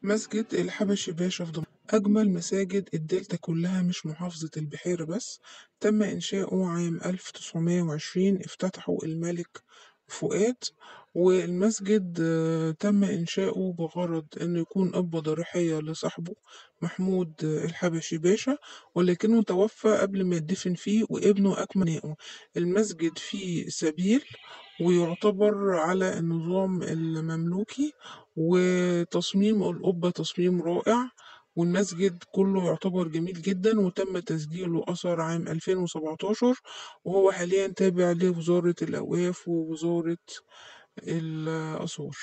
مسجد الحبشي باشا في دمياط أجمل مساجد الدلتا كلها، مش محافظة البحيرة بس. تم إنشاؤه عام 1920، افتتحه الملك فؤاد. والمسجد تم إنشاؤه بغرض إنه يكون أب ضريحية لصاحبه محمود الحبشي باشا، ولكنه توفى قبل ما يدفن فيه وابنه أكمل بناؤه. المسجد فيه سبيل، ويعتبر على النظام المملوكي، وتصميم القبة تصميم رائع. والمسجد كله يعتبر جميل جدا، وتم تسجيله أثر عام 2017، وهو حاليا تابع لوزارة الأوقاف ووزارة الآثار.